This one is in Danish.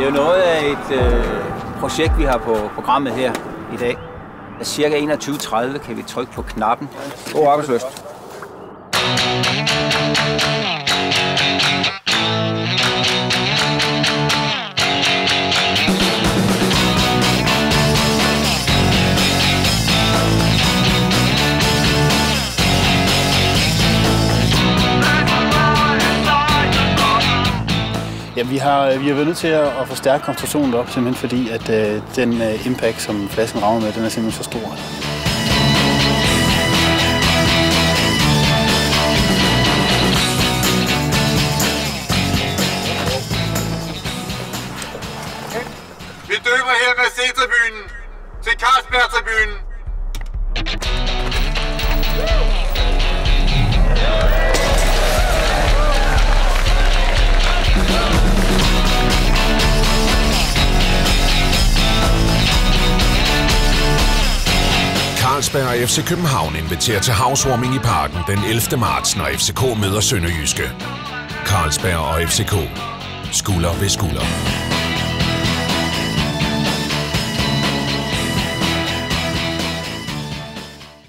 jo noget af et projekt, vi har på programmet her i dag. Cirka 21:30 kan vi trykke på knappen. God arbejdslyst. Ja, vi har været nødt til at forstærke konstruktionen op, simpelthen fordi, at den impact, som flasken rammer med, den er simpelthen så stor. Vi døber her med C-tribunen til Carlsberg-tribunen. Carlsberg og FC København inviterer til housewarming i Parken den 11. marts, når FCK møder Sønderjyske. Carlsberg og FCK. Skulder ved skulder.